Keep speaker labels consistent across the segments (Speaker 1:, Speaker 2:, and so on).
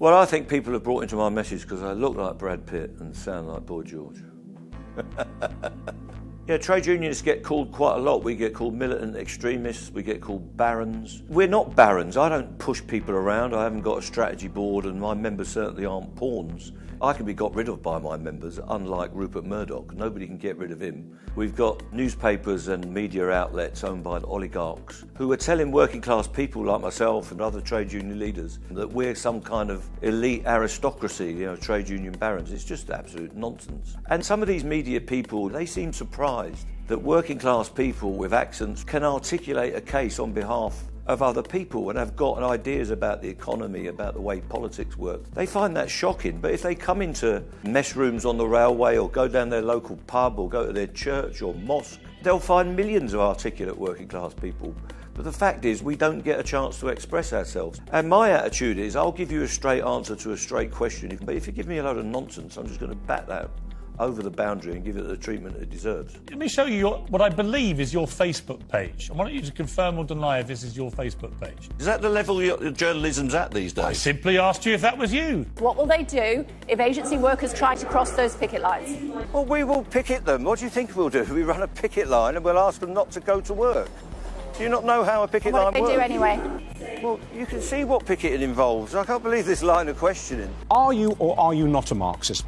Speaker 1: Well, I think people have brought into my message because I look like Brad Pitt and sound like Boy George. Yeah, trade unionists get called quite a lot. We get called militant extremists, we get called barons. We're not barons. I don't push people around. I haven't got a strategy board, and my members certainly aren't pawns. I can be got rid of by my members, unlike Rupert Murdoch. Nobody can get rid of him. We've got newspapers and media outlets owned by oligarchs who are telling working class people like myself and other trade union leaders that we're some kind of elite aristocracy, trade union barons. It's just absolute nonsense. And some of these media people, they seem surprised that working class people with accents can articulate a case on behalf of other people and have got ideas about the economy, about the way politics work. They find that shocking, but if they come into mess rooms on the railway or go down their local pub or go to their church or mosque, they'll find millions of articulate working class people. But the fact is, we don't get a chance to express ourselves. And my attitude is, I'll give you a straight answer to a straight question, but if you give me a load of nonsense, I'm just going to bat that over the boundary and give it the treatment it deserves.
Speaker 2: Let me show you what I believe is your Facebook page. I want you to confirm or deny if this is your Facebook page.
Speaker 1: Is that the level your journalism's at these days?
Speaker 2: I simply asked you if that was you.
Speaker 3: What will they do if agency workers try to cross those picket lines?
Speaker 1: Well, we will picket them. What do you think we'll do? We run a picket line and we'll ask them not to go to work. Do you not know how a picket line works?
Speaker 3: What do they do anyway?
Speaker 1: Well, you can see what picketing involves. I can't believe this line of questioning.
Speaker 4: Are you or are you not a Marxist?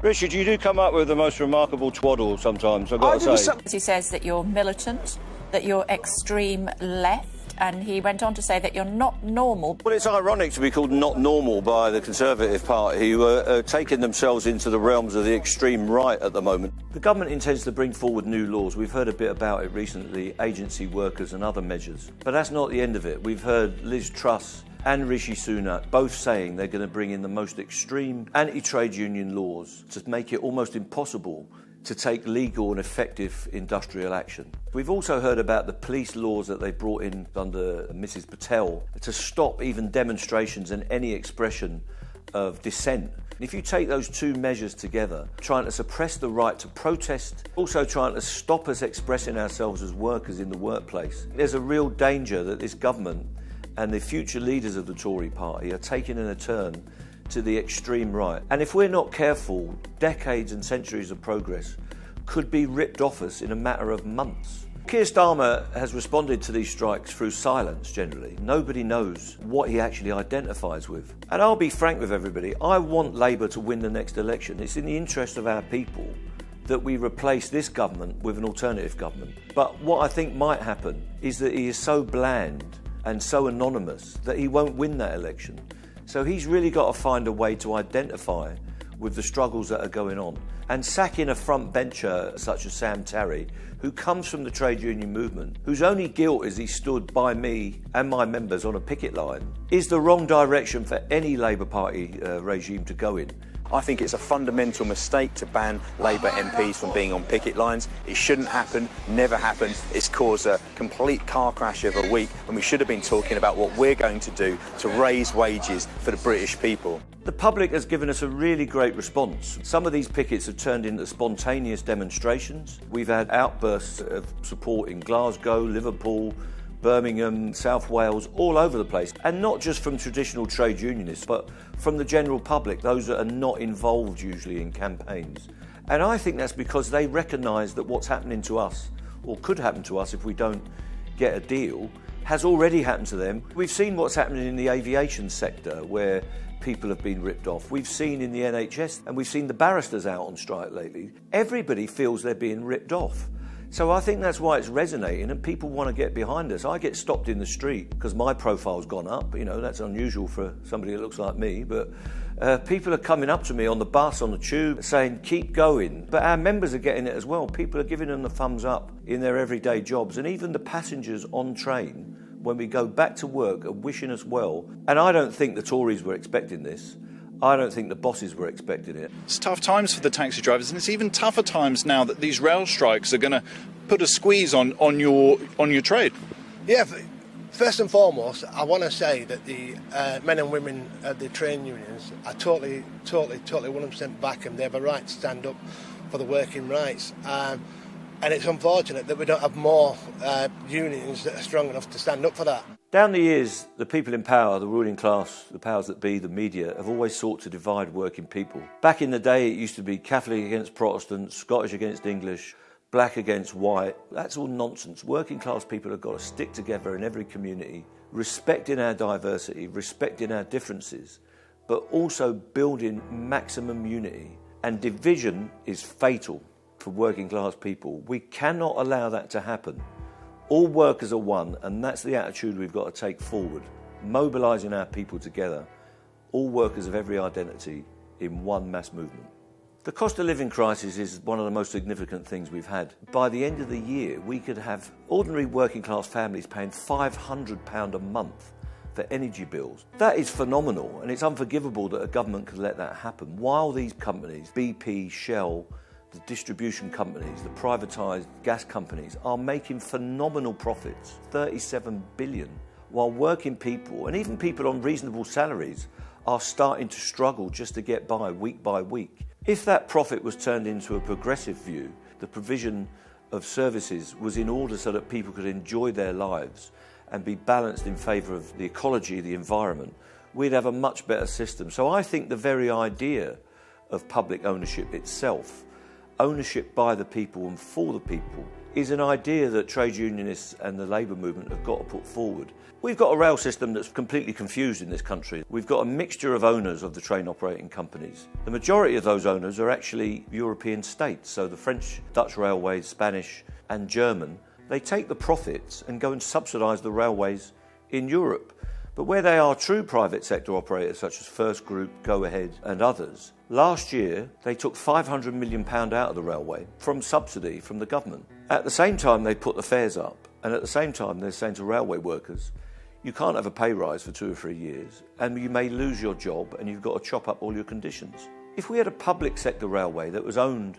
Speaker 1: Richard, you do come up with the most remarkable twaddle sometimes, I've got to say.
Speaker 5: He says that you're militant, that you're extreme left, and he went on to say that you're not normal.
Speaker 1: Well, it's ironic to be called not normal by the Conservative Party, who are taking themselves into the realms of the extreme right at the moment. The government intends to bring forward new laws. We've heard a bit about it recently, agency workers and other measures. But that's not the end of it. We've heard Liz Truss and Rishi Sunak both saying they're going to bring in the most extreme anti-trade union laws to make it almost impossible to take legal and effective industrial action. We've also heard about the police laws that they brought in under Mrs Patel to stop even demonstrations and any expression of dissent. If you take those two measures together, trying to suppress the right to protest, also trying to stop us expressing ourselves as workers in the workplace, there's a real danger that this government and the future leaders of the Tory party are taking a turn to the extreme right. And if we're not careful, decades and centuries of progress could be ripped off us in a matter of months. Keir Starmer has responded to these strikes through silence generally. Nobody knows what he actually identifies with. And I'll be frank with everybody, I want Labour to win the next election. It's in the interest of our people that we replace this government with an alternative government. But what I think might happen is that he is so bland and so anonymous that he won't win that election. So he's really got to find a way to identify with the struggles that are going on. And sacking a front bencher such as Sam Tarry, who comes from the trade union movement, whose only guilt is he stood by me and my members on a picket line, is the wrong direction for any Labour Party regime to go in.
Speaker 6: I think it's a fundamental mistake to ban Labour MPs from being on picket lines. It shouldn't happen, never happen. It's caused a complete car crash of a week when we should have been talking about what we're going to do to raise wages for the British people.
Speaker 1: The public has given us a really great response. Some of these pickets have turned into spontaneous demonstrations. We've had outbursts of support in Glasgow, Liverpool, Birmingham, South Wales, all over the place. And not just from traditional trade unionists, but from the general public, those that are not involved usually in campaigns. And I think that's because they recognise that what's happening to us, or could happen to us if we don't get a deal, has already happened to them. We've seen what's happening in the aviation sector, where people have been ripped off. We've seen in the NHS, and we've seen the barristers out on strike lately. Everybody feels they're being ripped off. So I think that's why it's resonating and people want to get behind us. I get stopped in the street because my profile's gone up. That's unusual for somebody that looks like me. But people are coming up to me on the bus, on the tube, saying, keep going. But our members are getting it as well. People are giving them the thumbs up in their everyday jobs. And even the passengers on train, when we go back to work, are wishing us well. And I don't think the Tories were expecting this. I don't think the bosses were expecting it.
Speaker 7: It's tough times for the taxi drivers, and it's even tougher times now that these rail strikes are going to put a squeeze on your trade.
Speaker 8: Yeah, first and foremost, I want to say that the men and women of the trade unions are totally 100% back them. They have a right to stand up for the working rights. And it's unfortunate that we don't have more unions that are strong enough to stand up for that.
Speaker 1: Down the years, the people in power, the ruling class, the powers that be, the media, have always sought to divide working people. Back in the day, it used to be Catholic against Protestant, Scottish against English, black against white. That's all nonsense. Working class people have got to stick together in every community, respecting our diversity, respecting our differences, but also building maximum unity. And division is fatal for working class people. We cannot allow that to happen. All workers are one, and that's the attitude we've got to take forward, mobilising our people together, all workers of every identity in one mass movement. The cost of living crisis is one of the most significant things we've had. By the end of the year, we could have ordinary working class families paying £500 a month for energy bills. That is phenomenal, and it's unforgivable that a government could let that happen while these companies, BP, Shell, the distribution companies, the privatised gas companies, are making phenomenal profits, 37 billion, while working people, and even people on reasonable salaries, are starting to struggle just to get by week. If that profit was turned into a progressive view, the provision of services was in order so that people could enjoy their lives and be balanced in favour of the ecology, the environment, we'd have a much better system. So I think the very idea of public ownership itself, ownership by the people and for the people, is an idea that trade unionists and the labour movement have got to put forward. We've got a rail system that's completely confused in this country. We've got a mixture of owners of the train operating companies. The majority of those owners are actually European states, so the French, Dutch railways, Spanish and German. They take the profits and go and subsidise the railways in Europe. But where they are true private sector operators such as First Group, Go Ahead and others, last year they took £500 million out of the railway from subsidy from the government. At the same time they put the fares up, and at the same time they're saying to railway workers, you can't have a pay rise for 2 or 3 years and you may lose your job and you've got to chop up all your conditions. If we had a public sector railway that was owned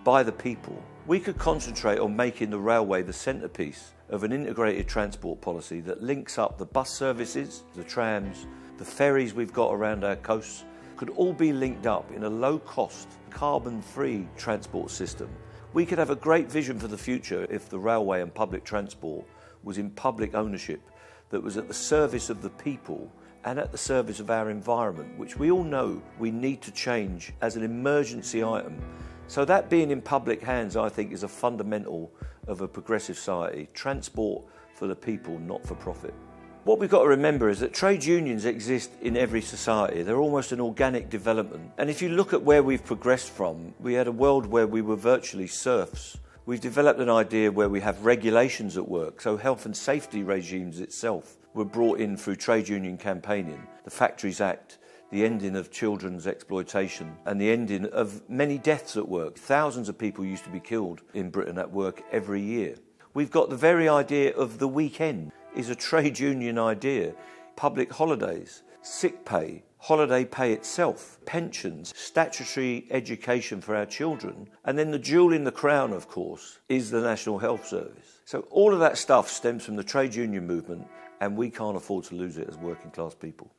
Speaker 1: by the people, we could concentrate on making the railway the centrepiece of an integrated transport policy that links up the bus services, the trams, the ferries we've got around our coasts, could all be linked up in a low-cost, carbon-free transport system. We could have a great vision for the future if the railway and public transport was in public ownership, that was at the service of the people and at the service of our environment, which we all know we need to change as an emergency item. So that being in public hands, I think, is a fundamental of a progressive society. Transport for the people, not for profit. What we've got to remember is that trade unions exist in every society. They're almost an organic development. And if you look at where we've progressed from, we had a world where we were virtually serfs. We've developed an idea where we have regulations at work, so health and safety regimes itself were brought in through trade union campaigning, the Factories Act, the ending of children's exploitation and the ending of many deaths at work. Thousands of people used to be killed in Britain at work every year. We've got the very idea of the weekend is a trade union idea. Public holidays, sick pay, holiday pay itself, pensions, statutory education for our children, and then the jewel in the crown, of course, is the National Health Service. So all of that stuff stems from the trade union movement, and we can't afford to lose it as working class people.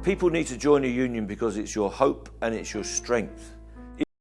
Speaker 1: People need to join a union because it's your hope and it's your strength.